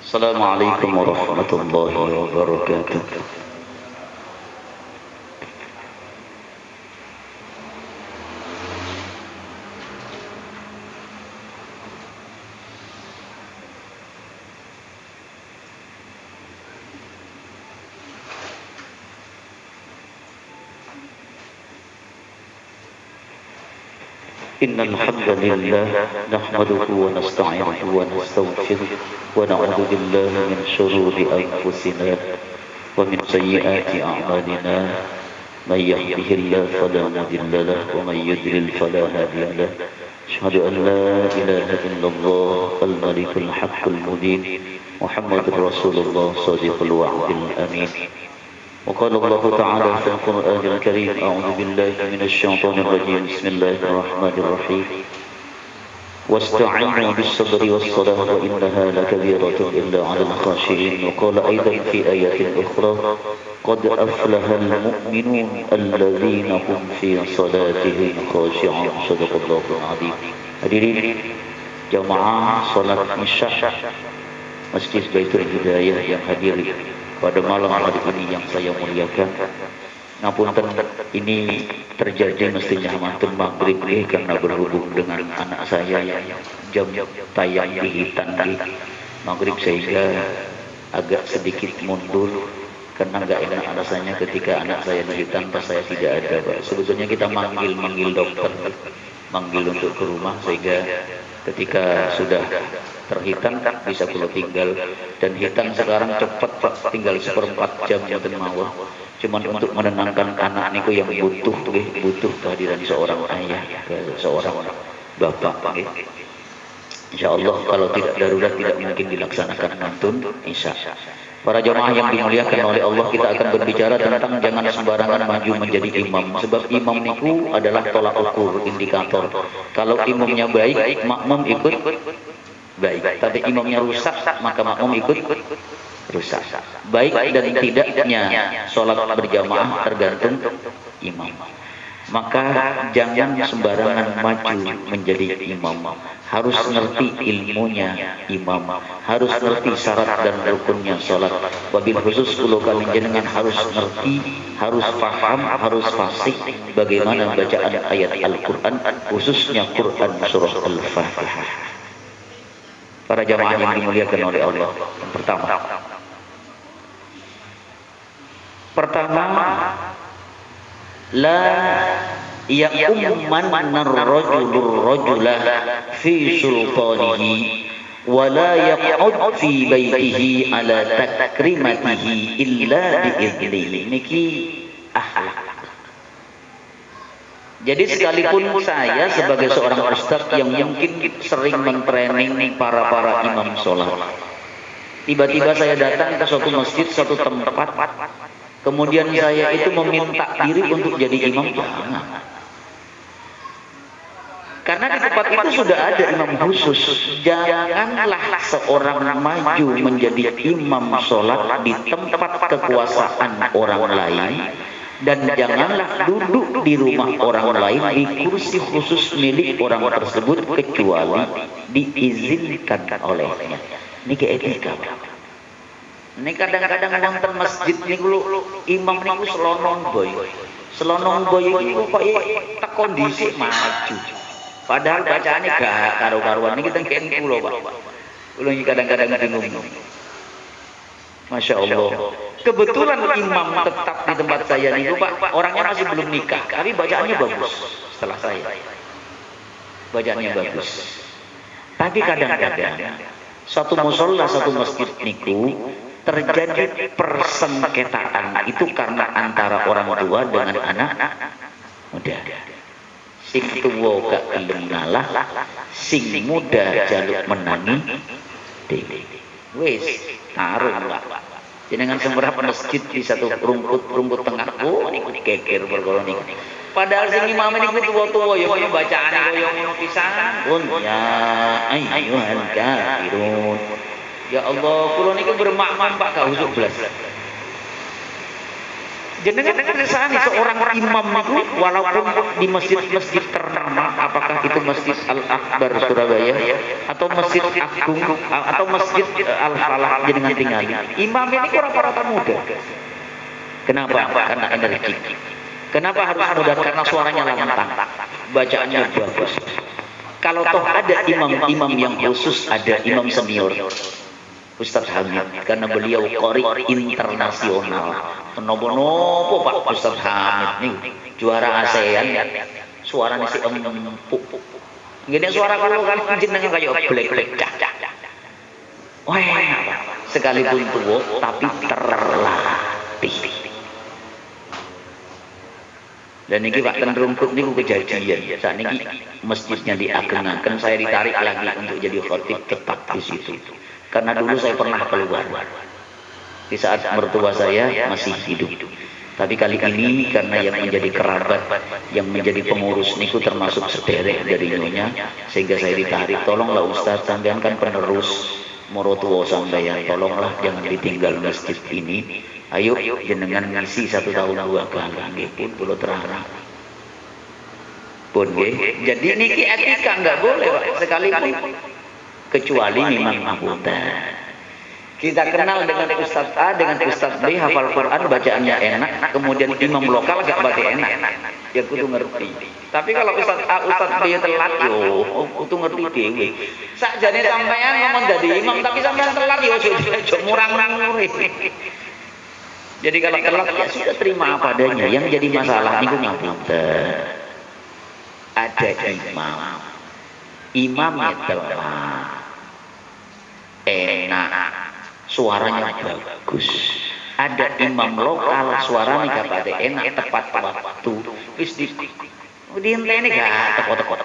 Assalamualaikum warahmatullahi wabarakatuh. إن الحمد لله نحمده ونستعينه ونستغفره ونعوذ بالله من شرور أنفسنا ومن سيئات أعمالنا من يهده الله فلا مضل له ومن يضلل فلا هادي له أشهد أن لا إله إلا الله الملك الحق المبين محمد رسول الله صادق الوعد الأمين. وقال الله تعالى في القرآن الكريم أعوذ بالله من الشيطان الرجيم بسم الله الرحمن الرحيم واستعينوا بالصبر والصلاة وإنها لكبيرة إلا على الخاشعين. وقال أيضا في آية أخرى قد أفلح المؤمنون الذين هم في صلاتهم خاشعون. صدق الله العظيم. Hadirin jamaah salat Isya Masjid Baitul Hidayah yang hadir pada malam hari ini yang saya muliakan. Ngapunten ini terjadi mestinya mantun maghrib karena berhubung dengan anak saya yang jam tayang di hitan di maghrib sehingga agak sedikit mundur karena nggak enak alasannya ketika anak saya di hitan pas saya tidak ada, Pak. Sebetulnya kita manggil dokter, manggil untuk ke rumah sehingga ketika sudah terhitan bisa pulau tinggal, dan hitan sekarang cepat Pak, tinggal 1/4 jam mboten mawon. Cuman untuk menenangkan anak niku yang butuh kehadiran seorang ayah, seorang bapak nggih. Insyaallah kalau tidak darurat tidak mungkin dilaksanakan mantun Isya. Para jamaah yang dimuliakan oleh Allah, kita akan berbicara tentang jangan sembarangan maju menjadi imam. Sebab imam niku adalah tolak ukur, indikator. Kalau imamnya baik, makmum ikut baik. Tapi imamnya rusak, maka makmum ikut rusak. Baik dan tidaknya sholat berjamaah tergantung imam. Maka jangan sembarangan maju menjadi imam. Harus ngerti ilmunya imam, harus ngerti syarat dan rukunnya sholat. Wabil khusus kulo kalian jenengan harus ngerti, harus paham, harus fasih bagaimana bacaan ayat Al-Quran, khususnya Quran surah Al-Fatihah. Para jamaah yang dimuliakan oleh Allah, yang pertama la ya'umman ar-rajulur rajulah fi sultanihi wa la yaq'ud fi baitihi ala takrimatihi illa bi'idnihi. Niki akhlak. Jadi sekalipun saya sebagai seorang ustaz yang mungkin sering mentraining para imam sholat, tiba-tiba saya datang ke suatu masjid, suatu tempat, kemudian saya itu meminta diri untuk jadi imam, jangan. Karena di tempat itu sudah ada imam khusus. Janganlah seorang maju menjadi imam sholat di tempat kekuasaan orang lain, dan janganlah duduk di rumah orang lain di kursi khusus milik orang tersebut kecuali diizinkan olehnya. Ini etika. Ini kadang-kadang wonten masjid niku imam niku selonong boy. Selonong boy iku kok tak kondisi maju. Padahal bacaane gak karo-karuan niki teng kene kula, Pak. Kula iki kadang-kadang bingung. Masya Allah. Kebetulan imam tetap di tempat saya niku, Pak, orangnya masih belum nikah, tapi bacaannya bagus setelah saya. Bacaannya bagus. Tapi kadang-kadang satu mushola, satu masjid niku terjadi persengketaan itu karena antara orang tua dengan anak muda. Sing tuwa gak gelem ngalah, sing muda jaluk menangi dhewe. Wis tarung lah. Jenengan semberap masjid di satu rumput tengah. Oh niku geger perkara niku. Padahal sing imam niku tuwa-tuwa ya kaya bacaane kaya ngono pisan. Ya ayyuhal kafirun. Ya Allah, kula niku bermakmum Pak gak usuk blas. Jenengan kersane seorang imam niku walaupun di masjid-masjid ternama apakah itu Masjid Al-Akbar Surabaya atau Masjid Agung atau Masjid Al-Falah jenengan tinggali. Imam ini rata-rata muda. Kenapa? Karena energi. Kenapa harus muda? Karena suaranya lantang, bacaannya bagus. Kalau toh ada imam-imam yang khusus, ada imam senior, Ustadz Hamid, karena beliau qori internasional. Nopo Pak Ustadz Hamid nih juara ASEAN, suaranya si empuk. Gini suara kalau kan jenengan kayak blek-blek. Wah, sekalipun tua tapi terlatih. Dan ini Pak Ten Rungkut ini kejadian. Saat ini masjidnya diageng-ageng, saya ditarik lagi untuk jadi khotib tetap di situ. Karena dulu saya pernah keluar di saat mertua saya masih hidup. Tapi kali ini karena yang menjadi kerabat, yang menjadi pengurus niku termasuk sederek dari nyonya, sehingga saya ditarik. Tolonglah Ustadz, sampean kan penerus morotua sampean, tolonglah jangan ditinggal masjid ini. Ayo jenengan ngisi 1 tahun 2 kali nggih pun kula terang. Pun nggih. Jadi niki etika enggak boleh Pak, sekalipun kecuali memang ngapunten. Kita kenal dengan Ustadz A, dengan Ustadz B, hafal Quran, bacaannya enak, kemudian imam lokal gak baca enak, ya kudu ngerti. Tapi kalau Ustadz A, Ustadz B telat, yo, kudu ngerti dewe. Sakjane sampean ngomong jadi imam, tapi sampean telat, yo, murang-murang. Jadi kalau telat, ya sudah terima apa adanya. Yang jadi masalah niku ngapunten. Ada imamnya telat, enak, suaranya bagus. Ada imam lokal suaranya kapate enak, tepat waktu. Wis dienteni gak teko-teko.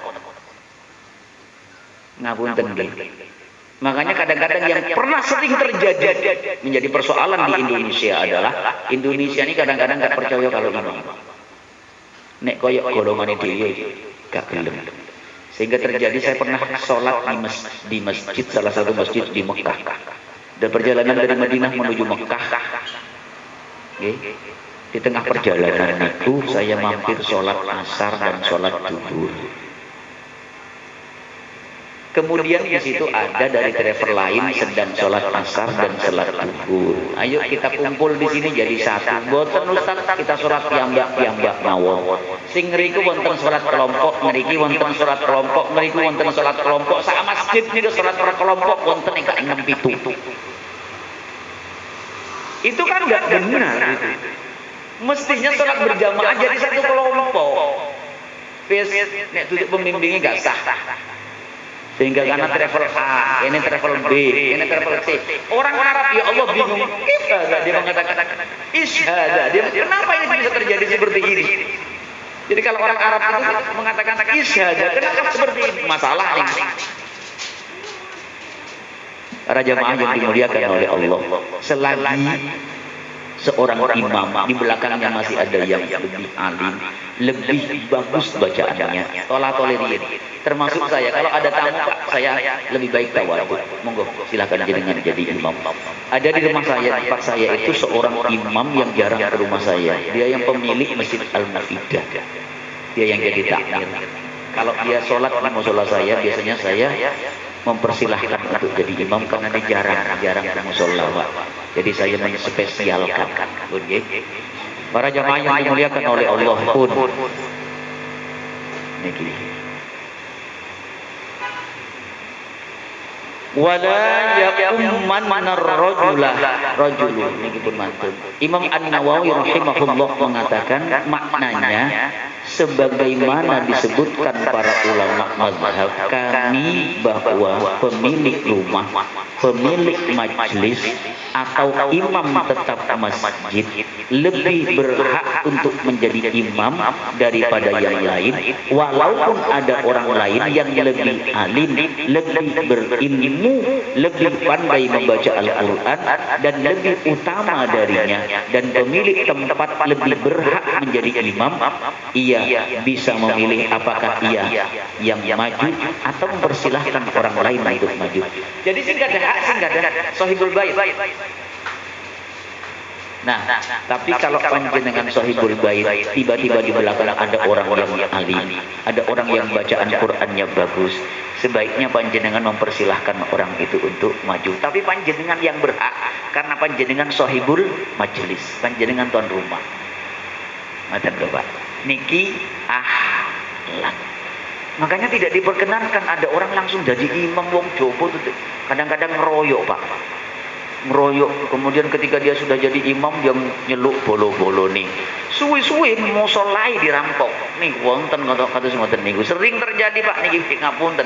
Ngapunten nggih. Makanya kadang-kadang yang pernah sering terjadi menjadi persoalan di Indonesia adalah Indonesia ini kadang-kadang gak percaya kalau imam. Nek koyok golongan dhewe gak gelem. Sehingga terjadi saya pernah sholat di masjid, salah satu masjid di Mekah. Dan perjalanan dari Madinah menuju Mekah. Di tengah perjalanan itu saya mampir sholat asar dan sholat zuhur. Kemudian di situ ada dari driver lain sedang sholat asar dan sholat zuhur. Ayo kita kumpul di sini jadi satu. Boten Ustaz, kita sholat piyambak mawon. Sing ngriku wonten sholat kelompok, ngriki wonten sholat kelompok, ngriku wonten sholat kelompok. Sak masjid niku sholat kelompok wonten ingkang 6-7. Itu kan enggak benar itu. Mestinya sholat berjamaah jadi satu kelompok. Wis nek duduk pembimbingnya enggak sah. Sehingga karena travel A, ini travel B, ini travel C. Orang Arab ya Allah bingung. Dia mengatakan isyahadah. Dia kenapa ini bisa terjadi seperti ini? Jadi kalau orang Arab itu mengatakan isyahadah, kenapa seperti ini? Masalah ini. Para jamaah yang dimuliakan oleh Allah. Selagi seorang imam di belakangnya masih ada yang lebih alim, lebih bagus bacaannya, tolerir. Termasuk saya, kalau ada tamu Pak, saya lebih baik tawadhu. Monggo silakan jenengan jadi imam. Ada di rumah saya, tempat saya itu seorang imam yang jarang ke rumah saya. Dia yang pemilik Masjid Al-Mufidah. Dia yang jadi takmir. Kalau dia sholat di musola saya, biasanya saya mempersilahkan untuk jadi imam karena dia jarang ke musola Pak. Jadi saya menspesialkan. Para jamaah yang dimuliakan oleh Allah pun. Niki. Wala ya'umman rajulun niki pun mantun. Imam An-Nawawi rahimahullah mengatakan maknanya sebagaimana disebutkan para ulama mazhab kami bahwa pemilik rumah, pemilik majlis atau imam tetap masjid lebih berhak untuk menjadi imam daripada yang lain, walaupun ada orang lain yang lebih alim, lebih berilmu, lebih pandai membaca Al-Quran dan lebih utama darinya, dan pemilik tempat lebih berhak menjadi imam. Ia bisa memilih apakah ia yang maju atau mempersilahkan orang lain untuk maju. Jadi sih nggak ada hak, sih nggak ada sahibul bait. Nah, tapi kalau panjenengan sahibul bait, tiba-tiba di belakang ada orang yang alim, ada orang yang bacaan Qur'annya bagus, sebaiknya panjenengan mempersilahkan orang itu untuk maju. Tapi panjenengan yang berhak, karena panjenengan sahibul majelis, panjenengan tuan rumah. Matan Bapak, niki ahlak. Makanya tidak diperkenankan ada orang langsung jadi imam wong jopo tuh. Kadang-kadang ngeroyok, Pak. Ngeroyok, kemudian ketika dia sudah jadi imam yang nyeluk bolo-bolo nih, suwi-suwi musolai dirampok nih, wonten kata semoten niku sering terjadi Pak niki, ngapunten,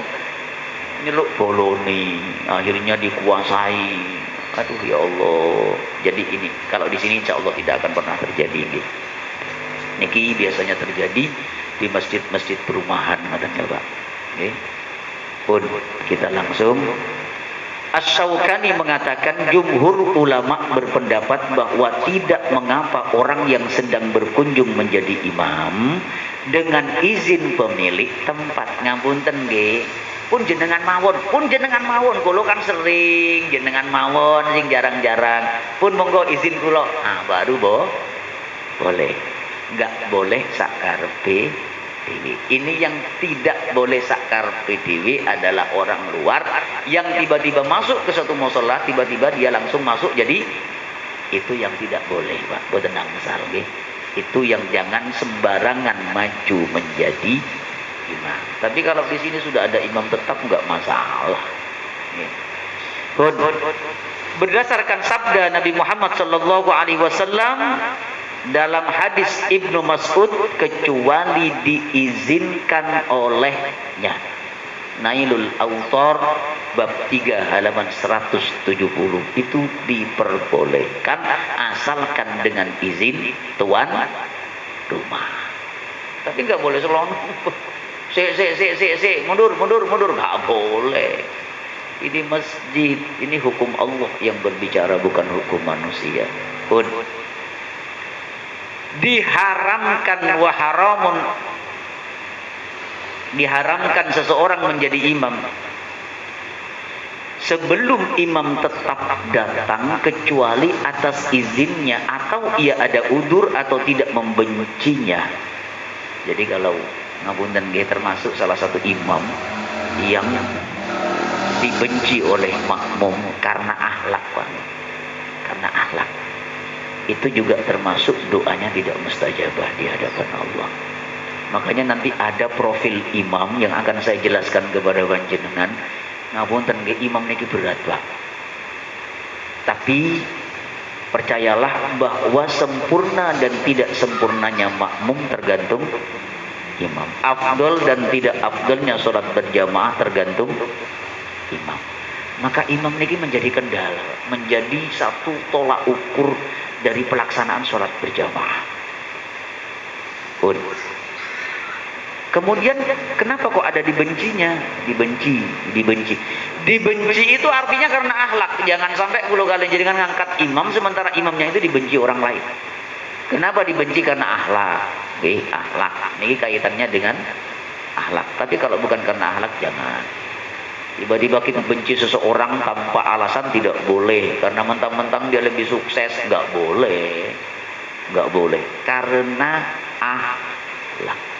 nyeluk bolo nih akhirnya dikuasai. Aduh ya Allah. Jadi ini kalau di sini insya Allah tidak akan pernah terjadi niki biasanya terjadi di masjid-masjid perumahan katanya Pak. Pun kita langsung. Asy-Syaukani mengatakan jumhur ulama berpendapat bahwa tidak mengapa orang yang sedang berkunjung menjadi imam dengan izin pemilik tempat. Ngapunten nggih, pun jenengan mawon kula kan sering jenengan mawon sing jarang-jarang pun monggo izin kula. Nah baru boleh. Enggak boleh sakarepe dewi. Ini yang tidak boleh sakarepe dewi adalah orang luar yang tiba-tiba masuk ke satu mushola, tiba-tiba dia langsung masuk, jadi itu yang tidak boleh Pak. Boten angsal nggih. Itu yang jangan sembarangan maju menjadi imam. Tapi kalau di sini sudah ada imam tetap enggak masalah. Berdasarkan sabda Nabi Muhammad sallallahu alaihi wasallam dalam hadis Ibnu Mas'ud, kecuali diizinkan olehnya. Nailul Autor bab 3 halaman 170 itu diperbolehkan asalkan dengan izin tuan rumah. Tapi nggak boleh selonok. Mundur, nggak boleh. Ini masjid, ini hukum Allah yang berbicara, bukan hukum manusia. Diharamkan diharamkan seseorang menjadi imam sebelum imam tetap datang kecuali atas izinnya atau ia ada udzur atau tidak membencinya. Jadi kalau ngapunten nggih termasuk salah satu imam yang dibenci oleh makmum karena akhlak, Pak. Karena akhlak. Itu juga termasuk doanya tidak mustajabah di hadapan Allah. Makanya nanti ada profil imam yang akan saya jelaskan kepada panjenengan. Ngapunten nggih imam niki berat, Pak. Tapi percayalah bahwa sempurna dan tidak sempurnanya makmum tergantung imam. Afdol dan tidak afdolnya sholat berjamaah tergantung imam. Maka imam niki menjadi kendala, menjadi satu tolak ukur dari pelaksanaan sholat berjamaah. Kemudian kenapa kok ada dibencinya? Dibenci itu artinya karena akhlak. Jangan sampai kalau kalian jadikan ngangkat imam sementara imamnya itu dibenci orang lain. Kenapa dibenci? Karena akhlak. Akhlak. Ini kaitannya dengan akhlak. Tapi kalau bukan karena akhlak jangan. Tiba-tiba kita benci seseorang tanpa alasan tidak boleh. Karena mentang-mentang dia lebih sukses, nggak boleh. Nggak boleh. Karena akhlak.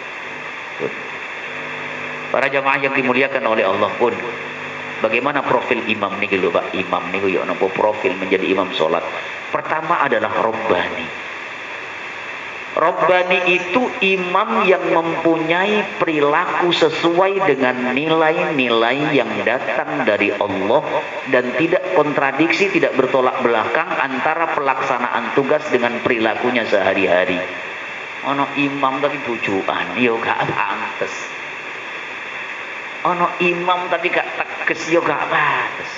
Para jamaah yang dimuliakan oleh Allah pun, bagaimana profil imam nih dulu Pak? Imam nih yuk nopo profil menjadi imam sholat. Pertama adalah Rabbani. Rabbani itu imam yang mempunyai perilaku sesuai dengan nilai-nilai yang datang dari Allah dan tidak kontradiksi, tidak bertolak belakang antara pelaksanaan tugas dengan perilakunya sehari-hari. Ono imam tapi bujukan, yo gak pantes. Ono imam tapi gak tegas, yo gak pantes.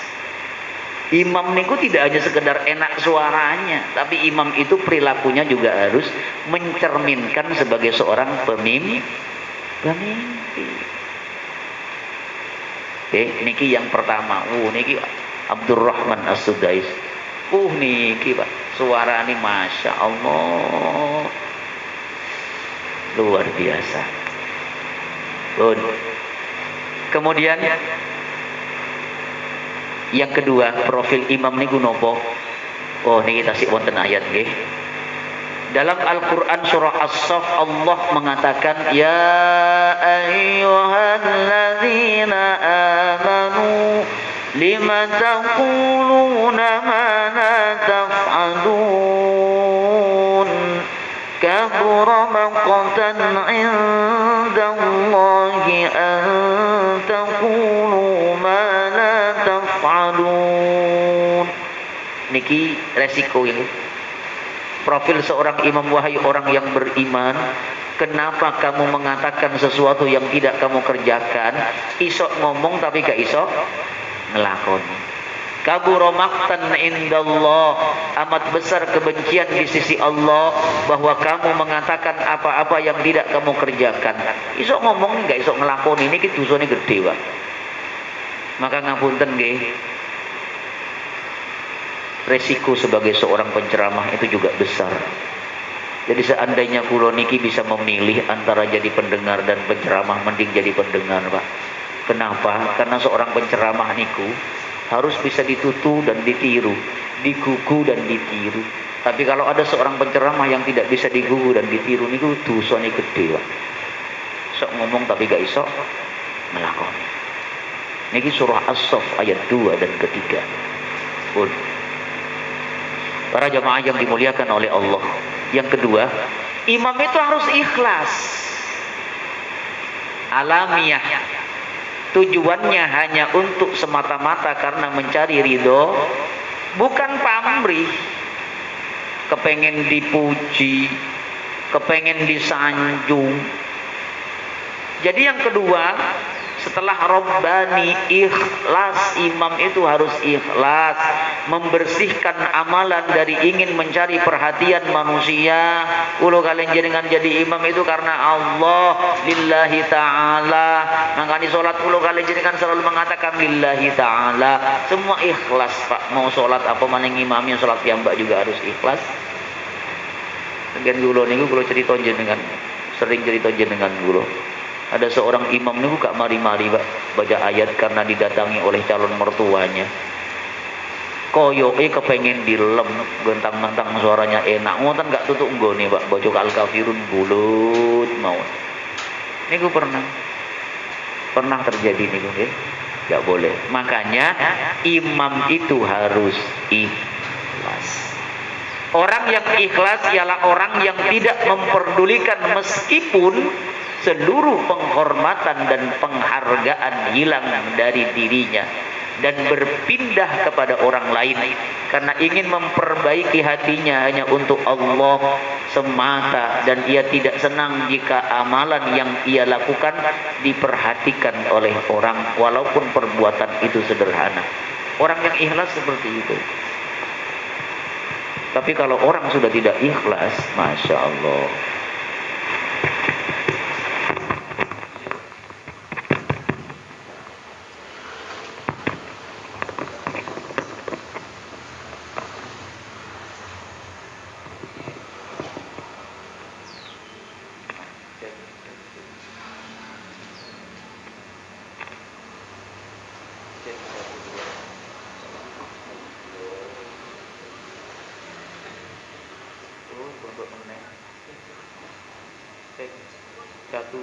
Imam niku tidak hanya sekedar enak suaranya, tapi imam itu perilakunya juga harus mencerminkan sebagai seorang pemimpin. Niki yang pertama. Niki Abdurrahman As-Sudais. Niki Pak, suara ini masya Allah luar biasa. Kemudian yang kedua, profil imam niku nopo? Oh niki tasik wonten ayat nggih. Dalam Al-Quran surah As-Saff Allah mengatakan ya ayyuhalladzina amanu lima taquluna ma la taf'alun kabura maqtan 'indallahi an taqulu ma la taf'alun. Niki resiko ini. Profil seorang imam, wahai orang yang beriman, kenapa kamu mengatakan sesuatu yang tidak kamu kerjakan? Isok ngomong tapi gak isok ngelakoni. Kabura maqtan indallah, amat besar kebencian di sisi Allah bahwa kamu mengatakan apa-apa yang tidak kamu kerjakan. Isok ngomong gak isok ngelakoni, ini dosane gede, Pak. Maka ngapunten nggih. Resiko sebagai seorang penceramah itu juga besar. Jadi seandainya kula niki bisa memilih antara jadi pendengar dan penceramah, mending jadi pendengar, Pak. Kenapa? Karena seorang penceramah niku harus bisa ditutu dan ditiru, digugu dan ditiru. Tapi kalau ada seorang penceramah yang tidak bisa digugu dan ditiru niku dosane gede, Pak. Sok ngomong tapi gak iso ngelakoni. Niki surah As-Saff ayat 2 dan ketiga. Pun para jamaah yang dimuliakan oleh Allah. Yang kedua, imam itu harus ikhlas. Alamiah. Tujuannya hanya untuk semata-mata karena mencari ridho, bukan pamrih. Kepengen dipuji, kepengen disanjung. Jadi yang kedua, setelah Rabbani, ikhlas. Imam itu harus ikhlas, membersihkan amalan dari ingin mencari perhatian manusia. Kalau kalian jenengan jadi imam itu karena Allah, lillahi ta'ala. Makanya sholat kalau kalian jenengan selalu mengatakan lillahi ta'ala. Semua ikhlas, Pak. Mau sholat apa maning imamnya, sholat piyambak juga harus ikhlas. Dengan gulo niku kalau cerita jenengan, sering cerita jenengan gulo. Ada seorang imam niku gak mari-mari, Pak, baca ayat karena didatangi oleh calon mertuanya. Koyoke kepengen dilem, gentang-gentang suaranya enak. Ngoten gak tutuk nggone, Pak, baca Al-Kafirun bulut mau. Niku pernah terjadi niku nggih. Gak boleh. Makanya imam itu harus ikhlas. Orang yang ikhlas ialah orang yang tidak memperdulikan meskipun seluruh penghormatan dan penghargaan hilang dari dirinya dan berpindah kepada orang lain karena ingin memperbaiki hatinya hanya untuk Allah semata, dan ia tidak senang jika amalan yang ia lakukan diperhatikan oleh orang walaupun perbuatan itu sederhana. Orang yang ikhlas seperti itu. Tapi kalau orang sudah tidak ikhlas, Masya Allah, satu.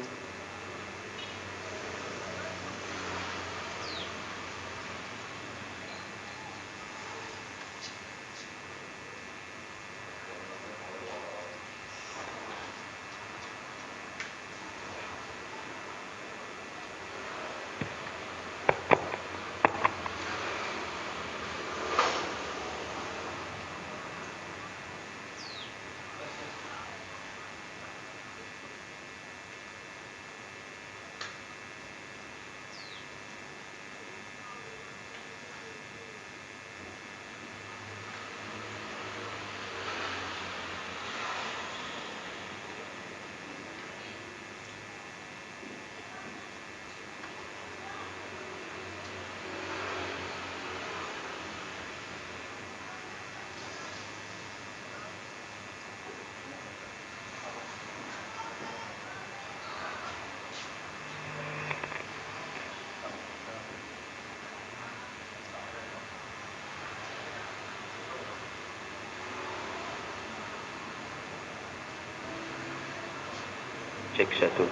Cek satu.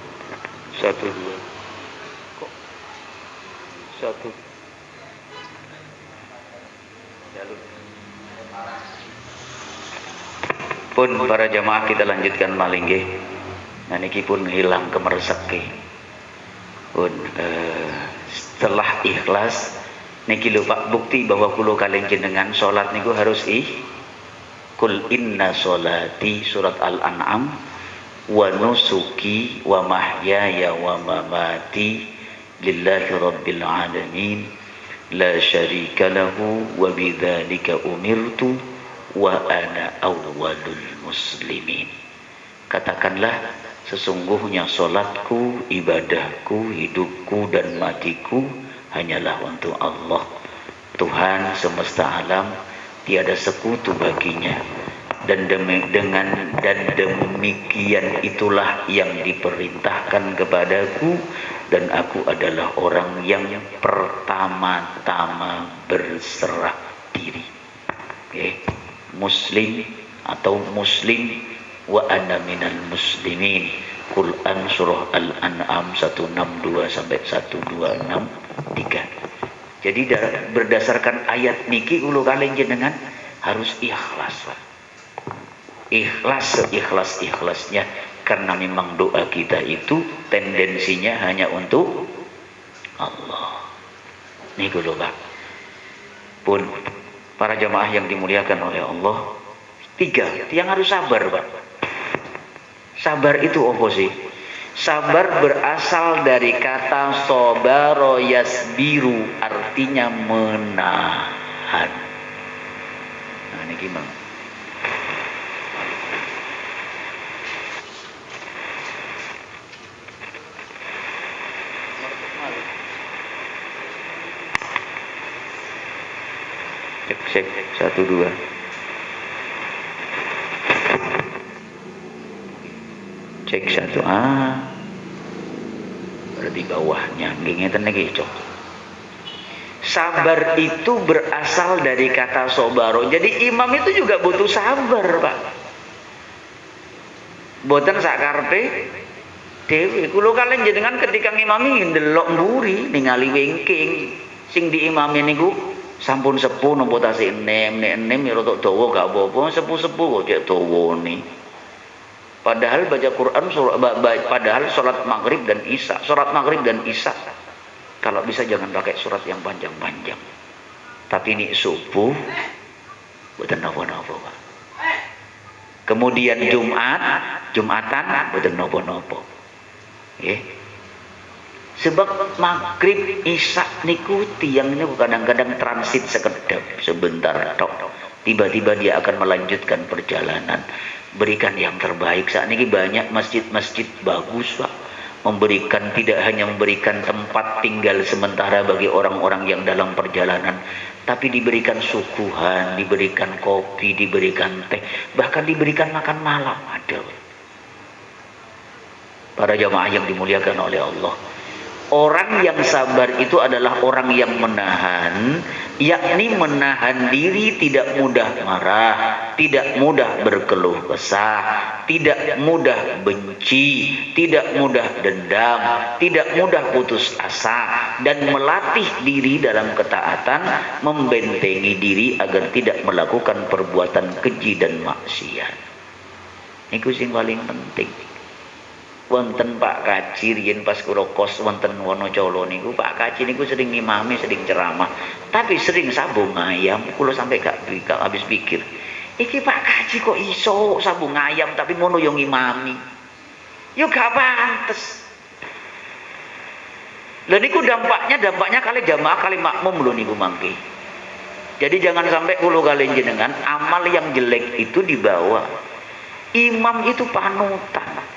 Satu dua. Kok satu. Jalur. Pun para jamaah kita lanjutkan malih nggih. Nah niki pun hilang kemeresek nggih. Pun setelah ikhlas niki lho Pak bukti bahwa kula kalih jenengan salat niku harus Qul inna sholati surat Al-An'am wa nusuki wa mahyaya wa mamati lillahi rabbil alamin la syarika lahu wa bidzalika umirtu wa ana awwalul muslimin. Katakanlah sesungguhnya salatku, ibadahku, hidupku dan matiku hanyalah untuk Allah Tuhan semesta alam, tiada sekutu baginya, dan demikian itulah yang diperintahkan kepadaku, dan aku adalah orang yang pertama-tama berserah diri. Muslim atau muslim, wa ana minal muslimin. Quran surah Al-An'am 162 sampai 163. Jadi berdasarkan ayat niki kula kalih jenengan harus ikhlas, Pak. Ikhlas seikhlas-ikhlasnya, karena memang doa kita itu tendensinya hanya untuk Allah. Niku lho, Pak. Pun para jamaah yang dimuliakan oleh Allah, 3 yang harus sabar, Pak. Sabar itu apa sih? Sabar berasal dari kata sobaro yasbiru, artinya menahan. Nah ini gimana? Cek 1 2. Cek 1. Berarti bawahnya ngeten iki, Cok. Sabar itu berasal dari kata sobaro. Jadi imam itu juga butuh sabar, Pak. Boten sakarepe dhewe. Kula kalih jenengan ketika ngimami ndelok mburi ningali wingking sing diimami niku sampun sepuh napa tasih enem, nek enem ya rada dawa gak apa-apa, sepuh-sepuh kok cek dawane. Padahal baca Quran padahal sholat maghrib dan isya, sholat maghrib dan isya kalau bisa jangan pakai surat yang panjang-panjang. Tapi ini subuh boten napa-napa, Pak. Kemudian Jumatan boten napa-napa. Nggih. Sebab maghrib isya niku tiyang niku kadang-kadang transit sekedap sebentar tok. Tiba-tiba dia akan melanjutkan perjalanan. Berikan yang terbaik. Saat ini banyak masjid-masjid bagus, Pak. Tidak hanya memberikan tempat tinggal sementara bagi orang-orang yang dalam perjalanan, tapi diberikan suguhan, diberikan kopi, diberikan teh, bahkan diberikan makan malam ada. Para jamaah yang dimuliakan oleh Allah, orang yang sabar itu adalah orang yang menahan, yakni menahan diri, tidak mudah marah, tidak mudah berkeluh kesah, tidak mudah benci, tidak mudah dendam, tidak mudah putus asa, dan melatih diri dalam ketaatan, membentengi diri agar tidak melakukan perbuatan keji dan maksiat. Niku sing paling penting. Wonten Pak Kaji riyen pas kula kos wonten Wonocolo niku, Pak Kaji niku sering ngimami, sering ceramah, tapi sering sabung ayam. Kula sampai gak habis pikir, iki Pak Kaji kok iso sabung ayam tapi ngono yo ngimami, yo gak pantes. Lha niku dampaknya kali jamaah kali makmum lho niku mangke. Jadi jangan sampai kula kali jenengan amal yang jelek itu dibawa. Imam itu panutan.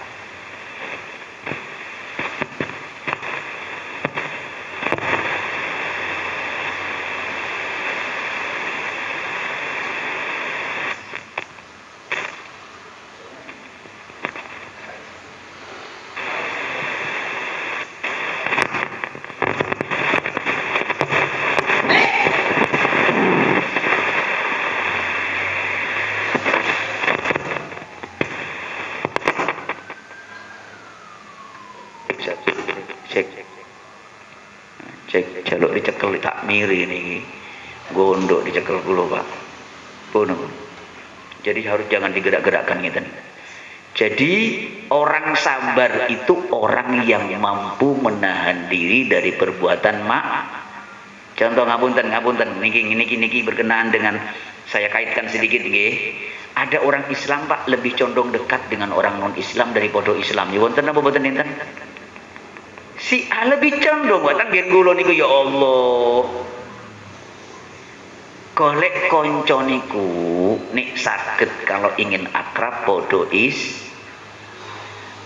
cek jaluk dicekel tak miri niki gondok dicekel kula Pak pun. Jadi harus jangan digerak-gerakkan gitu. Jadi orang sabar itu orang yang mampu menahan diri dari perbuatan contoh ngapunten niki berkenaan dengan saya kaitkan sedikit nggih. Ada orang Islam Pak lebih condong dekat dengan orang non Islam daripada Islam. Ya wonten apa boten enten? Si A lebih condong wonten nggih kula niku ya Allah. Golek konco niku nek saged kalau ingin akrab padha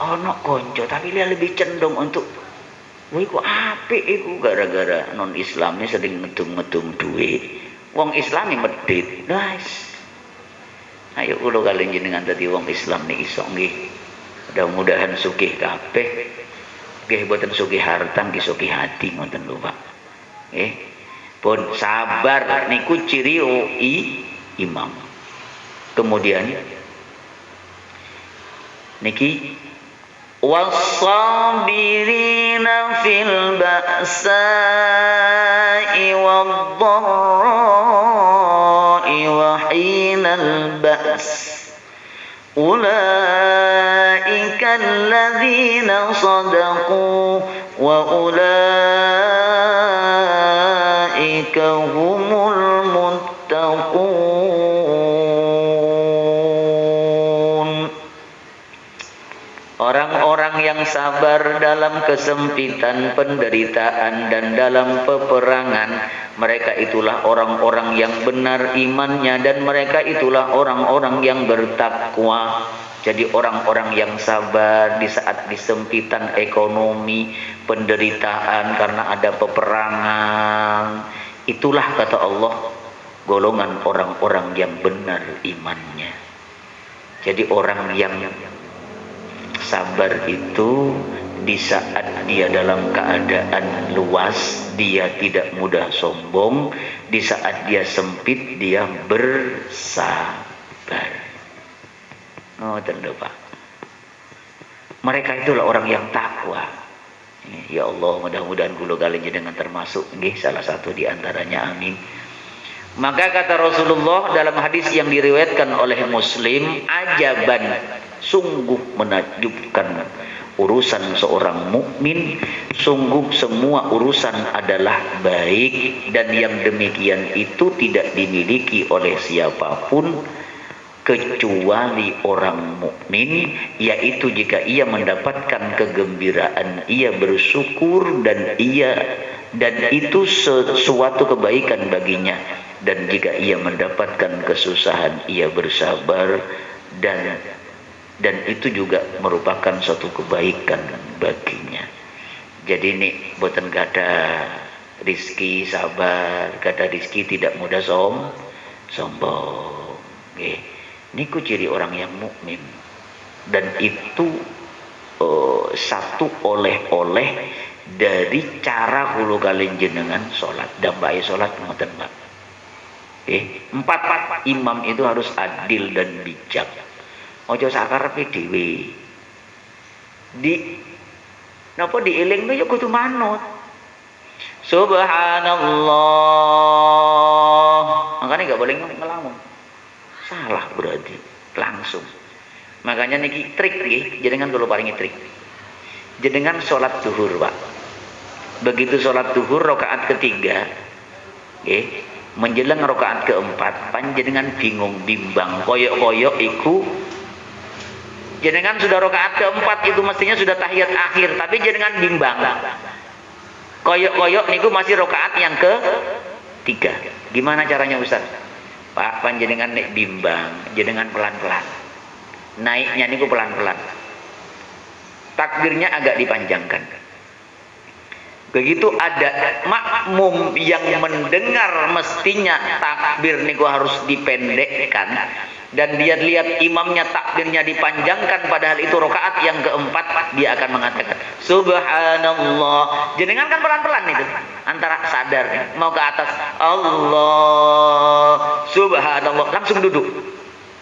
ono konco tapi dia lebih cenderung untuk wah iku apik iku gara-gara non Islamnya sering ngedum-ngedum duit. Wong Islami medhit. Guys. Ayo kula kalian jenengan dadi wong Islam nih iso nggih. Mudah-mudahan sugih kabeh. Nggih boten sugih harta nggih sugih hati ngoten lho Pak. Nggih. Pun sabar niku ciri imam. Kemudian niki was-sabirina fil ba'sa'i wad-dharra'i wa hinal ba's ulaika alladzina sadaqu wa ulaika humul muttaqun. Orang-orang yang sabar dalam kesempitan, penderitaan, dan dalam peperangan, mereka itulah orang-orang yang benar imannya, dan mereka itulah orang-orang yang bertakwa. Jadi orang-orang yang sabar di saat kesempitan ekonomi, penderitaan karena ada peperangan, itulah kata Allah golongan orang-orang yang benar imannya. Jadi orang yang sabar itu di saat dia dalam keadaan luas, dia tidak mudah sombong. Di saat dia sempit, dia bersabar. Oh, tentu Pak. Mereka itulah orang yang takwa. Ya Allah, mudah-mudahan kula kalian jenengan termasuk nggih salah satu di antaranya, amin. Maka kata Rasulullah dalam hadis yang diriwayatkan oleh Muslim, ajaban, sungguh menakjubkan urusan seorang mukmin, sungguh semua urusan adalah baik, dan yang demikian itu tidak dimiliki oleh siapapun kecuali orang mukmin, yaitu jika ia mendapatkan kegembiraan ia bersyukur dan itu sesuatu kebaikan baginya, dan jika ia mendapatkan kesusahan ia bersabar dan itu juga merupakan suatu kebaikan baginya. Jadi ini boten gada rizki sabar, gada rizki tidak mudah sombong. Niku ciri orang yang mukmin, dan itu satu oleh-oleh dari cara kula kalian jenengan salat. Dambai salat ngoten Pak. Empat imam itu harus adil dan bijak. Ojo sakarepe dhewe. Napa dielingno ya kudu manut. Subhanallah. Makanya enggak boleh ngelamun. Salah berarti langsung. Makanya niki trik nggih, jenengan kula paringi trik. Jenengan salat zuhur, Pak. Begitu salat zuhur rakaat ketiga, nggih, menjelang rakaat keempat, panjenengan bingung bimbang, koyok-koyok iku jenengan sudah rakaat keempat itu mestinya sudah tahiyat akhir, tapi jenengan bimbang. Koyok-koyok niku masih rakaat yang ketiga. Gimana caranya Ustaz? Pak, panjenengan nek bimbang, jenengan pelan-pelan. Naiknya niku pelan-pelan. Takbirnya agak dipanjangkan. Begitu ada makmum yang mendengar mestinya takbir niku harus dipendekkan, dan dia lihat imamnya takbirnya dipanjangkan padahal itu rakaat yang keempat, dia akan mengatakan subhanallah. Jenengan kan pelan-pelan itu, antara sadar mau ke atas Allah subhanallah, langsung duduk.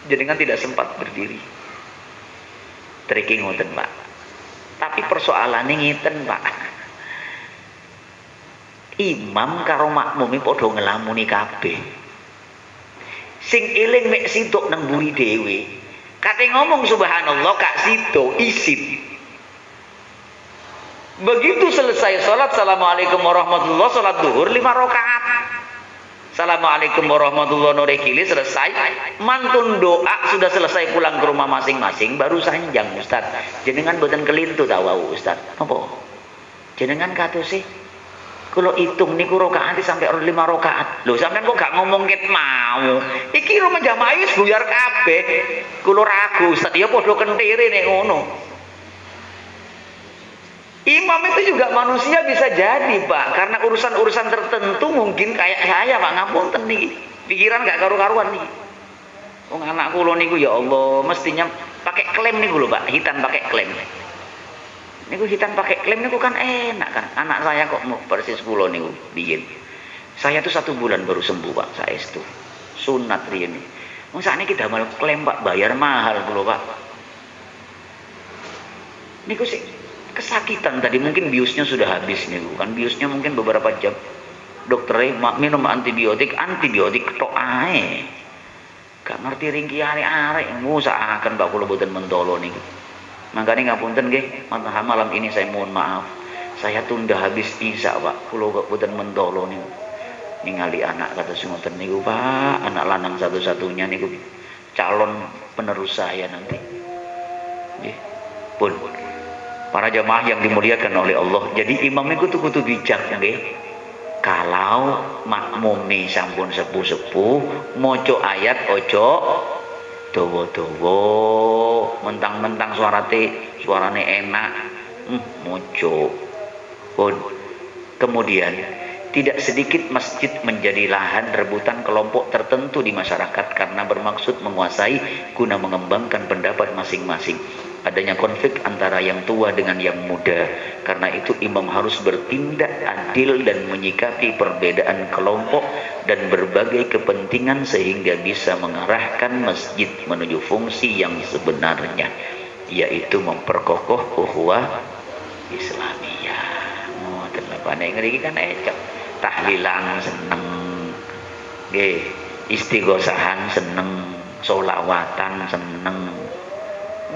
Jenengan tidak sempat berdiri. Tricking ngoten Pak. Tapi persoalannya ngiten Pak. Imam karo makmum iki padha ngelamuni kabeh. Sing eling mek sitok nang mburi dhewe. Kate ngomong subhanallah kak sitok isin. Begitu selesai sholat, assalamualaikum warahmatullahi, sholat duhur 5 rakaat. Assalamualaikum warahmatullahi wabarakatuh, selesai. Mantun doa sudah selesai, pulang ke rumah masing-masing. Baru sanjang Ustaz. Jenengan boten kelintu tahu Ustaz. Apa? Jenengan kata sih. Kalau hitung niku rakaat sampai 5 rakaat. Loh sampean kok gak ngomong ket mau. Iki rumah jamaah wis buyar kabeh. Kula ragu Ustaz, ya padha kentire nek ngono. Imam itu juga manusia bisa jadi Pak, karena urusan-urusan tertentu mungkin kayak saya Pak, ngapunten nih, pikiran gak karu-karuan nih. Wong anak kula niku ya Allah, mestinya pakai klem niku lho Pak, hitam pakai klem. Niku hitam pakai klem niku kan enak kan. Anak saya kok mau persis kula niku biyen. Saya tuh 1 bulan baru sembuh Pak, saestu. Sunat riyen. Wong sakniki damel klem Pak, bayar mahal kula Pak. Niku sih kesakitan tadi, mungkin biusnya sudah habis nih, kan biusnya mungkin beberapa jam. Dokternya minum antibiotik tok ae. Gak ngerti ringki arek-arek ngusahaken Pak kula boten mentolo niku. Makanya ngapunten nggih, malam ini saya mohon maaf. Saya tunda habis isya Pak, kula boten mentolo niku. Ningali anak kata ngoten niku Pak, anak lanang satu-satunya niku calon penerus saya nanti. Nggih. Pun para jamaah yang dimuliakan oleh Allah. Jadi imam itu kudu bijak nggih. Kalau makmum nih sampun sepuh-sepuh, maca ayat ojo dawa-dawa, mentang-mentang suarane enak, maca. Kemudian tidak sedikit masjid menjadi lahan rebutan kelompok tertentu di masyarakat karena bermaksud menguasai guna mengembangkan pendapat masing-masing. Adanya konflik antara yang tua dengan yang muda. Karena itu imam harus bertindak adil dan menyikapi perbedaan kelompok dan berbagai kepentingan sehingga bisa mengarahkan masjid menuju fungsi yang sebenarnya, yaitu memperkokoh ukhuwah Islamiyah. Ngoten lho panek ngriki kan ecek tahlilan seneng. Nggih, istighosahan seneng, sholawatan seneng.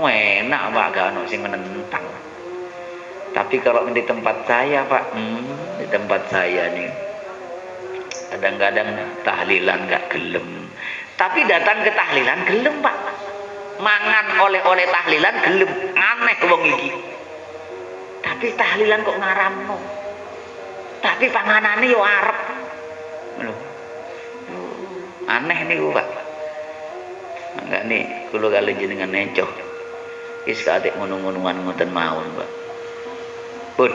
Enak Pak, gak ono sing menentang. Tapi kalau di tempat saya Pak, di tempat saya nih kadang-kadang tahlilan gak gelem. Tapi datang ke tahlilan gelem Pak. Mangan oleh-oleh tahlilan gelem. Aneh wong iki. Tapi tahlilan kok ngaramno. Tapi panganane yo arep. Lho. Aneh niku Pak. Enggak nih, kula kali jenengan necoh. Wis katik ngono-ngonoan ngoten mawon, Pak. Pun.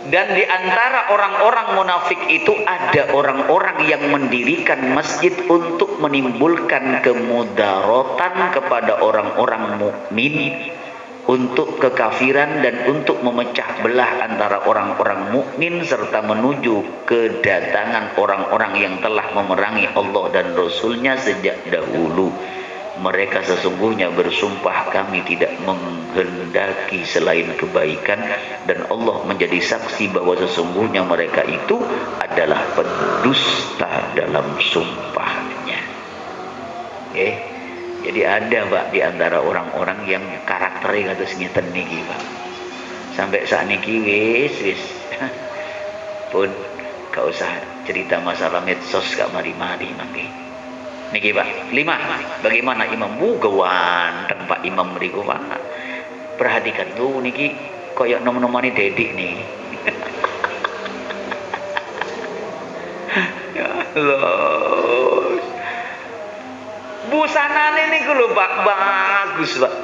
Dan di antara orang-orang munafik itu ada orang-orang yang mendirikan masjid untuk menimbulkan kemudaratan kepada orang-orang mukmin, untuk kekafiran dan untuk memecah belah antara orang-orang mukmin serta menuju kedatangan orang-orang yang telah memerangi Allah dan Rasul-Nya sejak dahulu. Mereka sesungguhnya bersumpah kami tidak menghendaki selain kebaikan, dan Allah menjadi saksi bahwa sesungguhnya mereka itu adalah pendusta dalam sumpahnya. Jadi ada Pak di antara orang-orang yang karakternya kados ngeten niki Pak. Sampai saat niki wis pun gak usah cerita masalah medsos gak mari-mari mangke. Niki Pak, 5. Bagaimana imam gawanteng Pak imam mriku Pak. Perhatikan tuh niki koyo nom-nomane Dedik nih. Ya Allah. Busanane niku lho Pak, bagus Pak.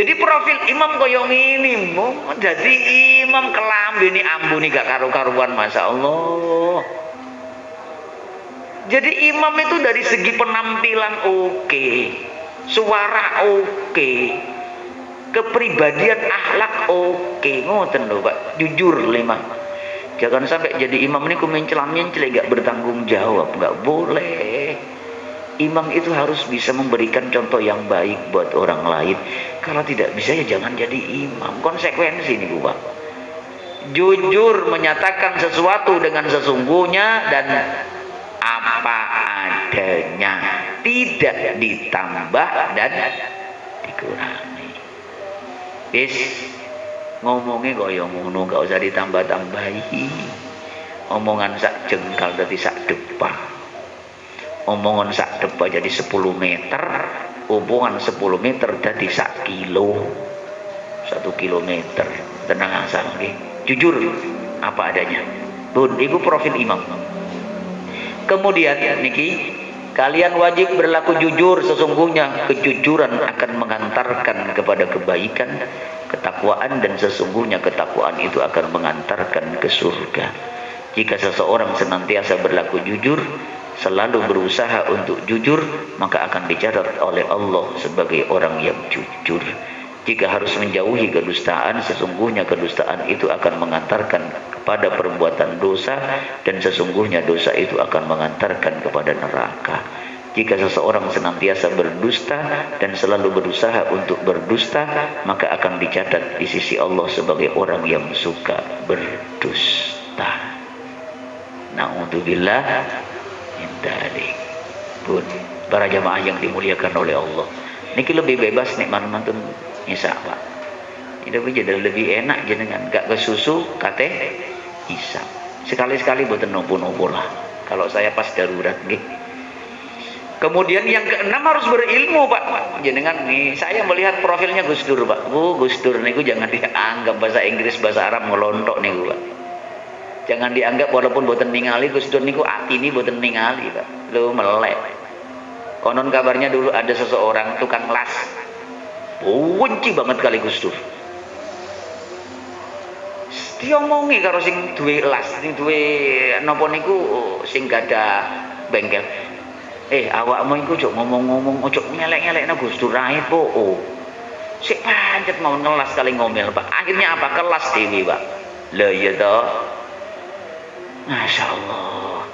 Jadi profil imam koyo ngene, jadi imam kelambene ambune gak karu-karuan masyaallah. Jadi imam itu dari segi penampilan oke, suara oke, kepribadian akhlak oke, ngoten lho Pak, jujur lima. Jangan sampai jadi imam ini mencela-mencela gak bertanggung jawab, gak boleh. Imam itu harus bisa memberikan contoh yang baik buat orang lain. Kalau tidak bisa ya jangan jadi imam. Konsekuensi nih Pak. Jujur menyatakan sesuatu dengan sesungguhnya dan apa adanya, tidak ditambah dan dikurangi. Bis ngomongnya kaya ngono, gak usah ditambah-tambahi. Omongan sak jengkal jadi sak depa, omongan sak depa jadi 10 meter, omongan 10 meter jadi sak kilo, 1 kilometer. Tenang asal, jujur apa adanya. Bun, itu profil imam. Kemudian niki, kalian wajib berlaku jujur, sesungguhnya kejujuran akan mengantarkan kepada kebaikan, ketakwaan, dan sesungguhnya ketakwaan itu akan mengantarkan ke surga. Jika seseorang senantiasa berlaku jujur, selalu berusaha untuk jujur, maka akan dicatat oleh Allah sebagai orang yang jujur. Jika harus menjauhi kedustaan, sesungguhnya kedustaan itu akan mengantarkan kepada perbuatan dosa, dan sesungguhnya dosa itu akan mengantarkan kepada neraka. Jika seseorang senantiasa berdusta dan selalu berusaha untuk berdusta, maka akan dicatat di sisi Allah sebagai orang yang suka berdusta. Na'udzubillah min dzalik. Pun para jamaah yang dimuliakan oleh Allah, niki lebih bebas nih mantun Isa Pak. Itu jadi lebih enak jenengan gak kesusu kate Isa. Sekali-sekali boten nopo-nopo lah. Kalau saya pas darurat nggih. Kemudian yang keenam harus berilmu Pak. Jenengan nih, saya melihat profilnya Gus Dur Pak. Gus Dur niku jangan dianggap bahasa Inggris bahasa Arab ngelontok niku Pak. Jangan dianggap walaupun boten ningali Gus Dur niku atine boten ningali Pak. Lu melek. Konon kabarnya dulu ada seseorang tukang las. Benci banget kali Gus Dur. Diomongi karo sing duwe las, sing duwe napa niku sing gadah bengkel. Awakmu iku ojo ngomong-ngomong, ojo ngelek-ngelekno Gus Dur ae po. Sik pancet mau ngelas kali ngomel Pak. Akhirnya apa? Kelas dewi Pak. Lah iya toh. Masya Allah.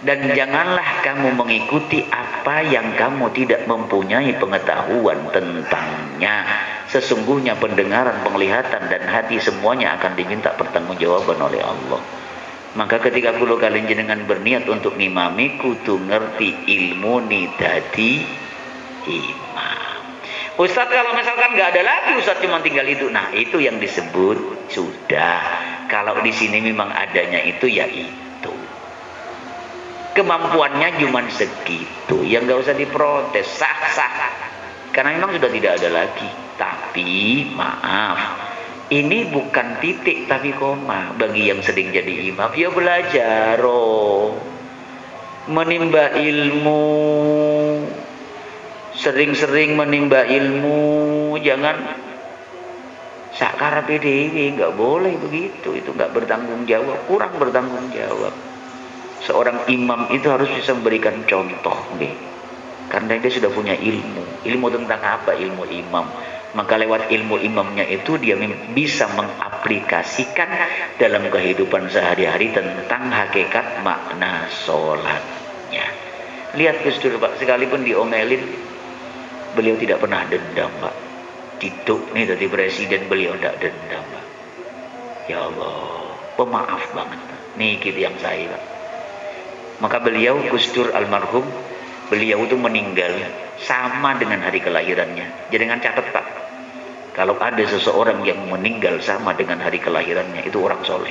Dan janganlah kamu mengikuti apa yang kamu tidak mempunyai pengetahuan tentangnya. Sesungguhnya pendengaran, penglihatan, dan hati semuanya akan diminta pertanggungjawaban oleh Allah. Maka ketika kulo kalian jenengan berniat untuk ngimami, kudu ngerti ilmu ni dadi imam. Ustadz kalau misalkan nggak ada lagi, Ustadz cuma tinggal itu. Nah itu yang disebut sudah. Kalau di sini memang adanya itu ya itu. Kemampuannya cuma segitu, yang nggak usah diprotes, sah-sah. Karena memang sudah tidak ada lagi. Tapi maaf, ini bukan titik tapi koma bagi yang sering jadi imam. Ya belajar, menimba ilmu, sering-sering menimba ilmu, jangan sakarepe dhewe, nggak boleh begitu. Itu nggak bertanggung jawab, kurang bertanggung jawab. Seorang imam itu harus bisa memberikan contoh, karena dia sudah punya ilmu. Ilmu tentang apa? Ilmu imam. Maka lewat ilmu imamnya itu dia bisa mengaplikasikan dalam kehidupan sehari-hari tentang hakikat makna sholatnya. Lihat Gus Dur Pak, sekalipun diomelin, beliau tidak pernah dendam Pak. Diduk nih dari presiden, beliau tidak dendam Pak. Ya Allah, pemaaf banget Pak. Nih gitu yang saya Pak. Maka beliau Gus Dur almarhum, beliau itu meninggal sama dengan hari kelahirannya. Jangan catat Pak, kalau ada seseorang yang meninggal sama dengan hari kelahirannya, itu orang soleh.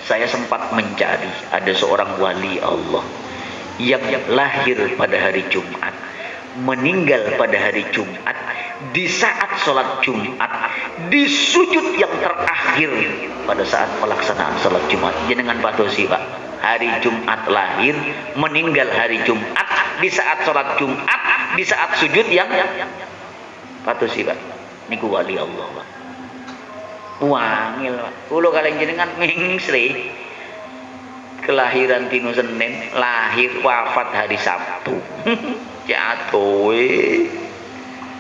Saya sempat mencari, ada seorang wali Allah yang lahir pada hari Jumat, meninggal pada hari Jumat, di saat sholat Jumat, di sujud yang terakhir pada saat pelaksanaan sholat Jumat. Jangan padosi Pak, hari Jumat lahir, meninggal hari Jumat, di saat sholat Jumat, di saat sujud yang patusi Pak. Niku wali Allah Pak. Wangil Pak. Kulo kalian jenengan mingsri. Kelahiran dino Senin, lahir wafat hari Sabtu. Jatuh.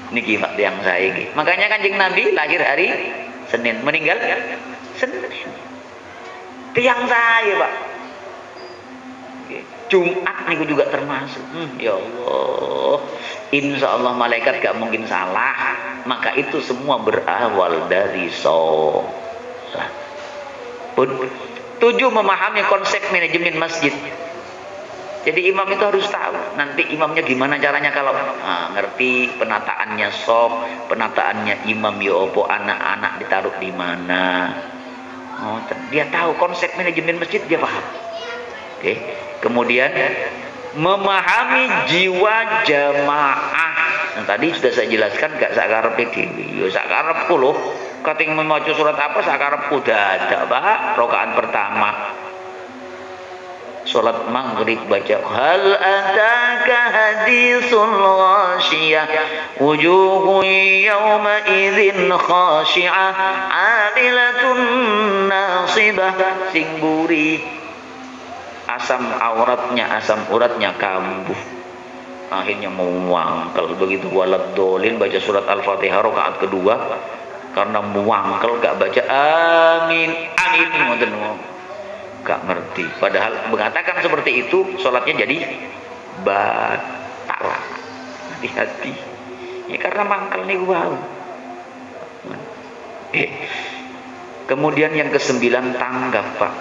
Niki Pak yang saya iki. Makanya Kanjeng Nabi lahir hari Senin, meninggal Senin. Tiang saya Pak. Jumat niku juga termasuk. Ya Allah, insya Allah malaikat gak mungkin salah. Maka itu semua berawal dari Pun 7, memahami konsep manajemen masjid. Jadi imam itu harus tahu nanti imamnya gimana caranya kalau ngerti penataannya sop, penataannya imam ya opo, anak-anak ditaruh di mana. Oh, dia tahu konsep manajemen masjid, dia paham. Oke. Kemudian memahami jiwa jamaah. Nah, tadi sudah saya jelaskan gak sakarepe dhewe. Ya sakarepku loh. Kating memaca surat apa sakarepku dadak, Pak. Rakaat pertama. Salat maghrib baca hal ataka hadisul ghasyiyah wujuhun yawma idzin khashi'ah 'amilatun nasibah, sing buri asam uratnya kambuh, akhirnya muangkel. Begitu walad dolin baca surat Al-Fatihah rakaat kedua karena muangkel gak baca amin ngoten gak ngerti, padahal mengatakan seperti itu sholatnya jadi batal. Hati-hati ya, karena mangkel nih wow. Kemudian yang ke-9, tanggap Pak.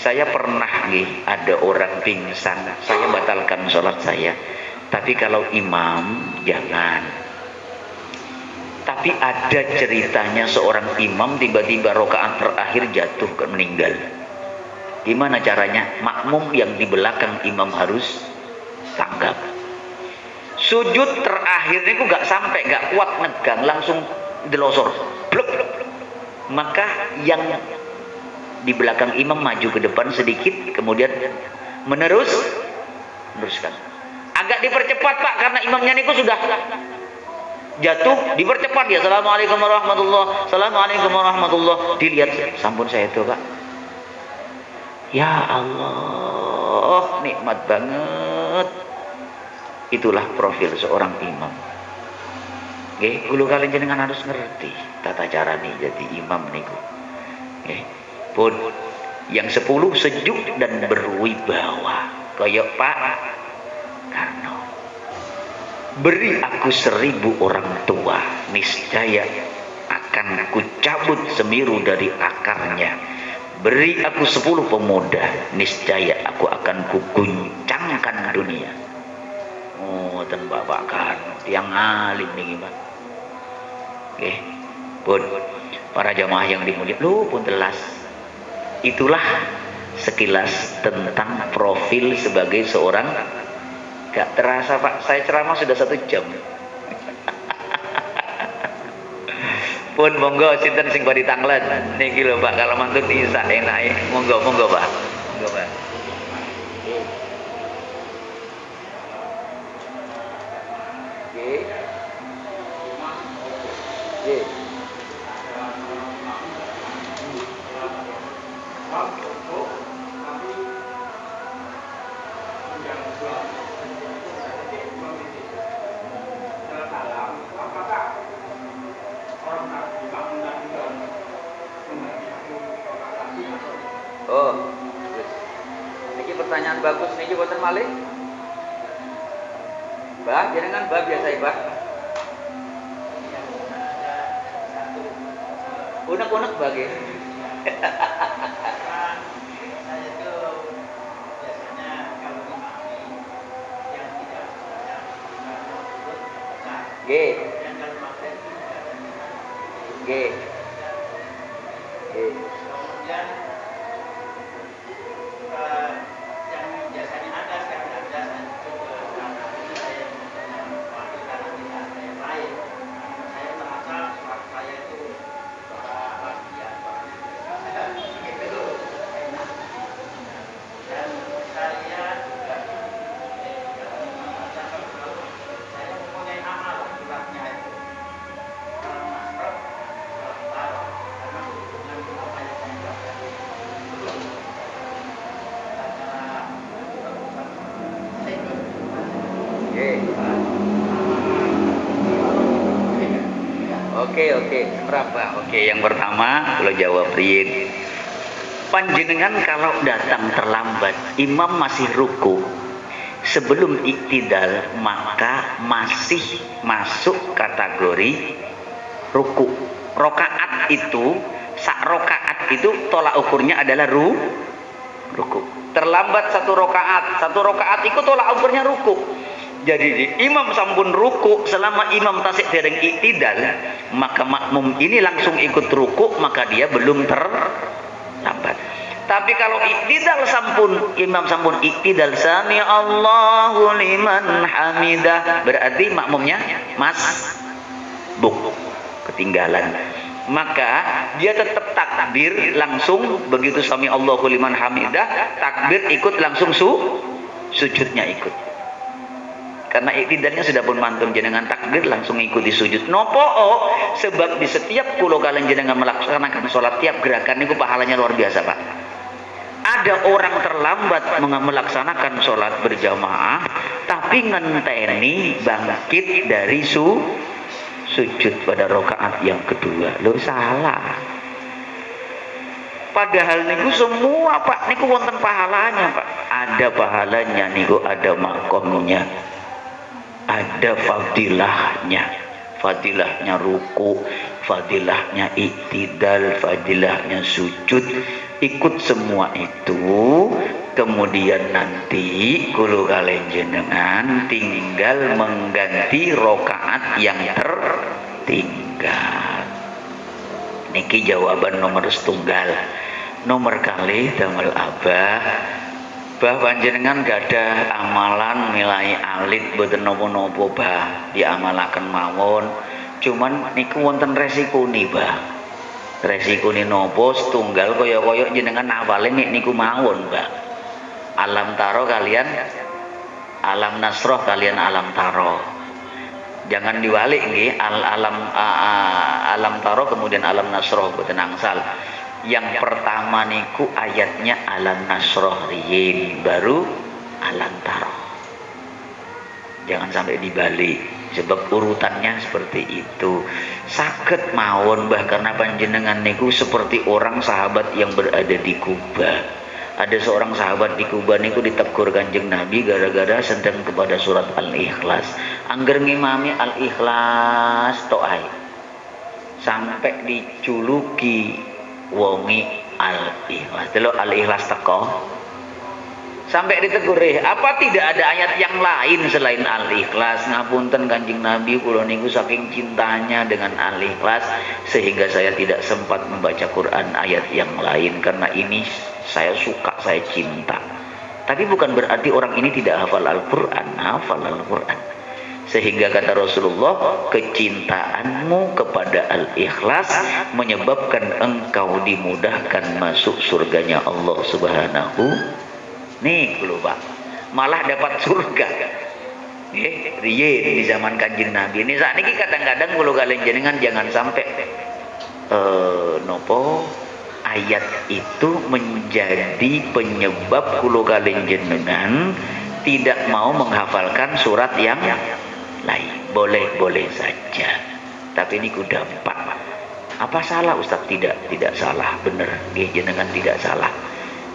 Saya pernah ada orang pingsan, saya batalkan sholat saya, tapi kalau imam jangan. Tapi ada ceritanya seorang imam tiba-tiba rakaat terakhir jatuh meninggal. Gimana caranya? Makmum yang di belakang imam harus tanggap. Sujud terakhirnya itu gak sampai, gak kuat negang, langsung delosor. Bluk. Maka yang di belakang imam maju ke depan sedikit, kemudian meneruskan. Agak dipercepat Pak, karena imamnya niku sudah jatuh, dipercepat ya. Assalamualaikum warahmatullahi. Dilihat, sampun saya itu Pak. Ya Allah, nikmat banget. Itulah profil seorang imam. Nggih, kulo kalian jenengan harus ngerti tata cara nih jadi imam niku. Nggih. Pun yang 10, sejuk dan berwibawa. Kayak Pak Karno. Beri aku 1000 orang tua, niscaya akan kucabut Semeru dari akarnya. Beri aku 10 pemuda, niscaya aku akan kuguncangkan dunia. Oh, dan Bapak Karno, tiang alim nih Pak. Oke, pun para jamaah yang dimuliakan, lu pun telas. Itulah sekilas tentang profil sebagai seorang. Gak terasa Pak, saya ceramah sudah 1 jam. Pun monggo sinten sing bari tanglet niki lho Pak, kalau mantun isa enake. Monggo Pak. Monggo Pak. Oh, niki pertanyaan bagus niki boten malih. Mbah, jenengan mbah biasa Mbah. Unek-unek bagi. Kemudian yang biasanya ada sekarang ada karena ini saya mewakilkan tidak saya lain. Saya merasa suara saya itu suara bahagia, gitu enak. Dan saya juga saya mempunyai amal suratnya itu. Oke, berapa? Oke, yang pertama kalau jawab riyin. Panjenengan kalau datang terlambat, imam masih ruku. Sebelum iktidal, maka masih masuk kategori ruku. Rokaat itu, sak rokaat itu tolak ukurnya adalah ruku. Terlambat satu rakaat itu tolak ukurnya ruku. Jadi imam sampun ruku, selama imam tasik dereng iktidal, maka makmum ini langsung ikut ruku, maka dia belum terlambat. Tapi kalau iktidal imam sampun iktidal, sami Allahu liman hamidah, berarti makmumnya masbuk, ketinggalan. Maka dia tetap takbir langsung, begitu sami Allahu liman hamidah, takbir ikut langsung sujudnya ikut. Karena iktidalnya sudah pun mantun jenengan takbir langsung ikuti sujud. Nopo sebab di setiap kulo kalian jenengan melaksanakan sholat, tiap gerakan itu pahalanya luar biasa, Pak. Ada orang terlambat melaksanakan sholat berjamaah, tapi ngenteni bangkit dari sujud pada rakaat yang kedua. Lo salah. Padahal niku semua, Pak, niku wonten pahalanya, Pak. Ada pahalanya niku, ada makomnya, ada fadilahnya ruku, fadilahnya iktidal, fadilahnya sujud, ikut semua itu. Kemudian nanti kulo kalian jenengan tinggal mengganti rakaat yang tertinggal. Niki jawaban nomor setunggal. Nomor kali damel abah, panjenengan gak ada amalan nilai alit boten nopo-nopo bah, diamalaken mawon. Cuman niku wonten resikone bah. Resikone nopo? Setunggal kaya-kaya jenengan awale niku mawon bah. Alam taro kalian alam nasroh kalian alam taro. Jangan diwalik nggih, alam taro kemudian alam nasroh boten angsal. Yang pertama niku ayatnya alam nasroh riyin, baru alam taro. Jangan sampai dibalik, sebab urutannya seperti itu. Saged mawon bah, karena panjenengan niku seperti orang sahabat yang berada di Kuba. Ada seorang sahabat di Kuba niku ditegur Kanjeng Nabi gara-gara sedang kepada surat Al-Ikhlas. Angger ngimami Al-Ikhlas to'ai, sampai dijuluki wongi Al-Ikhlas. Delok Al-Ikhlas teko sampai ditegur, apa tidak ada ayat yang lain selain Al-Ikhlas? Ngapunten Kanjeng Nabi, kula niku saking cintanya dengan Al-Ikhlas sehingga saya tidak sempat membaca Quran ayat yang lain, karena ini saya suka, saya cinta. Tapi bukan berarti orang ini tidak hafal Al-Quran, hafal Al-Quran. Sehingga kata Rasulullah, kecintaanmu kepada Al-Ikhlas menyebabkan engkau dimudahkan masuk surganya Allah Subhanahu. Nih lho Pak, malah dapat surga. Riyen di zaman Kanjeng Nabi. Ini saat ini kadang-kadang kalau kalian jenengan jangan sampai nopo ayat itu menjadi penyebab kalau kalian jenengan tidak mau menghafalkan surat yang lain. Boleh saja, tapi ini dampak. Apa salah Ustaz? Tidak salah, bener nggih, jenengan tidak salah.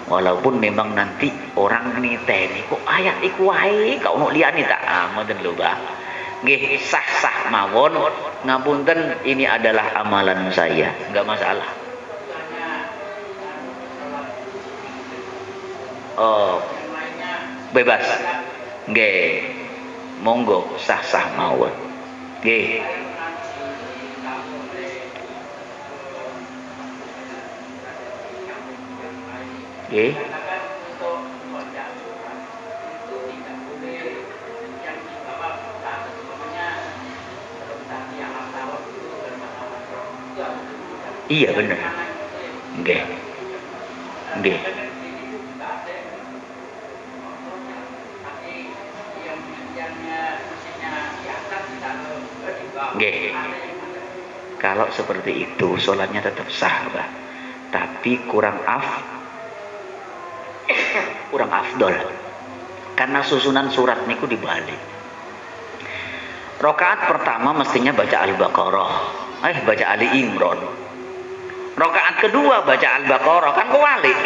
Walaupun memang nanti orang niteni kok ayat iku wae kok ono liyane tak ngoten lho Mbah. Nggih, sah-sah mawon. Ngapunten, ini adalah amalan saya, enggak masalah. Oh, bebas. Nggih. Monggo sah-sah mawon. Nggih. Nggih. Iya benar. Nggih. Nggih. Nggih. Kalau seperti itu sholatnya tetap sah, Pak. Tapi kurang afdol. Karena susunan surat niku dibalik. Rakaat pertama mestinya baca Al-Baqarah. Baca Ali Imran. Rakaat kedua baca Al-Baqarah, kan kewalik.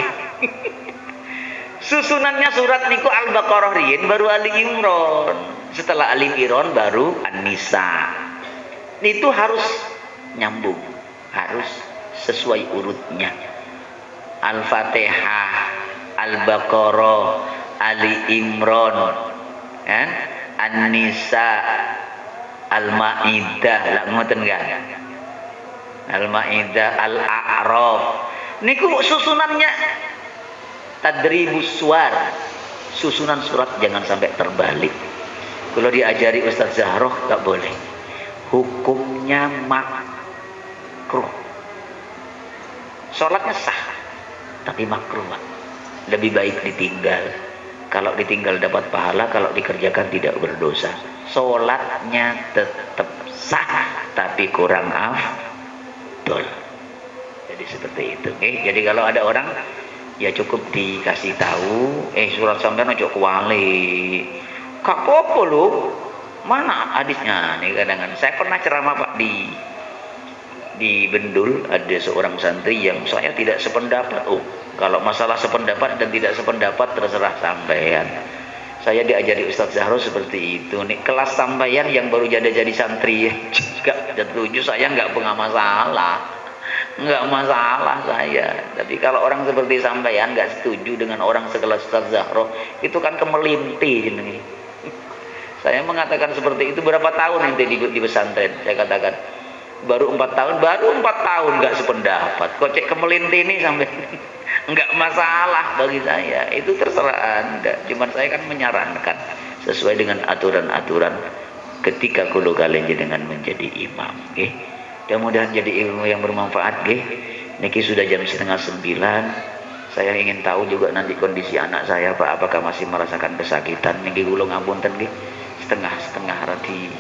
Susunannya surat niku Al-Baqarah riyin baru Ali Imran. Setelah Ali Imran baru An-Nisa. Itu harus nyambung, harus sesuai urutnya. Al-Fatihah, Al-Baqarah, Ali Imran, kan? An-Nisa, Al-Maidah, lah ngoten kan? Al-Maidah, Al-A'raf. Niku susunannya tadribus suar. Susunan surat jangan sampai terbalik. Kalau diajari Ustaz Zahroh tak boleh. Hukumnya makruh. Sholatnya sah, tapi makruh. Lebih baik ditinggal. Kalau ditinggal dapat pahala, kalau dikerjakan tidak berdosa. Sholatnya tetap sah, tapi kurang afdol. Jadi seperti itu. Jadi kalau ada orang, ya cukup dikasih tahu, surat sampean ojo kuali. Kak popo lu, mana hadisnya? Nih kadang-kadang saya pernah ceramah Pak di Bendul, ada seorang santri yang saya tidak sependapat. Kalau masalah sependapat dan tidak sependapat terserah sampean. Saya diajari Ustaz Zahro seperti itu. Nih kelas sampean yang baru jadi santri, enggak setuju, saya enggak punya masalah. Enggak masalah saya. Tapi kalau orang seperti sampean enggak setuju dengan orang sekelas Ustaz Zahro, itu kan kemelinti jenenge. Saya mengatakan seperti itu berapa tahun nanti di pesantren. Saya katakan baru 4 tahun, enggak sependapat. Kocek kemelinti ini sampai enggak masalah bagi saya. Itu terserah Anda. Cuman saya kan menyarankan sesuai dengan aturan-aturan ketika kulo kalian dengan menjadi imam, nggih. Mudah-mudahan jadi ilmu yang bermanfaat, nggih. Niki sudah jam 8:30. Saya ingin tahu juga nanti kondisi anak saya, Pak, apakah masih merasakan kesakitan. Niki kula ngapunten nggih. Setengah rati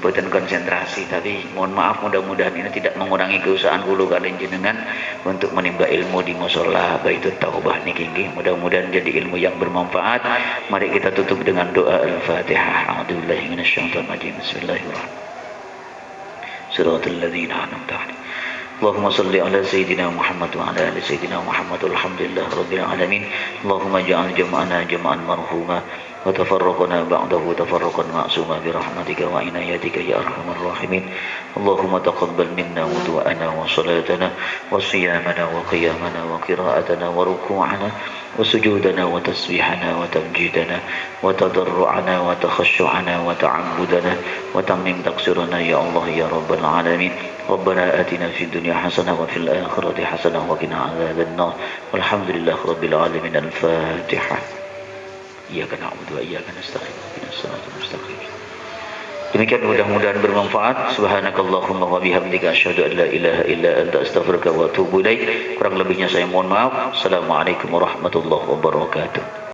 boten konsentrasi, tapi mohon maaf, mudah-mudahan ini tidak mengurangi keusahaan kula kalian jenengan untuk menimba ilmu di mushola Baitut Taubah niki nggih. Mudah-mudahan jadi ilmu yang bermanfaat. Mari kita tutup dengan doa Al-Fatihah. A'udzubillahi minasyaitonir rajim. Bismillahirrahmanirrahim. Siratal ladzina an'amta 'alaihim. Allahumma shalli ala sayyidina Muhammad wa ala ali sayyidina Muhammad. Alhamdulillah rabbil alamin. Allahumma ja'al jam'ana jam'an marhuma wa tafarraqana ba'dahu tafarraqan ma'suma bi rahmatika wa inayatika ya arhamar rahimin. Allahumma taqabbal minna wudu'ana wa salatana wa siyamana wa qiyamana wa qira'atana wa ruku'ana wa sujudana wa tasbihana wa tamjidana wa tadarru'ana wa takhashu'ana wa ta'abbudana wa tammim taqsirana ya Allah ya rabbal alamin. Rabbana atina fid dunya hasanah wa fil akhirati hasanah wa qina adzabannar. Walhamdulillahi rabbil alamin. Al-Fatihah. Iyyaka na'budu wa iyyaka nasta'in. Ihdinas siratal mustaqim. Demikian mudah-mudahan bermanfaat. Subhanakallahumma wa bihamdika asyhadu an la ilaha illa anta astaghfiruka wa atubu ilaik. Kurang lebihnya saya mohon maaf. Assalamualaikum warahmatullahi wabarakatuh.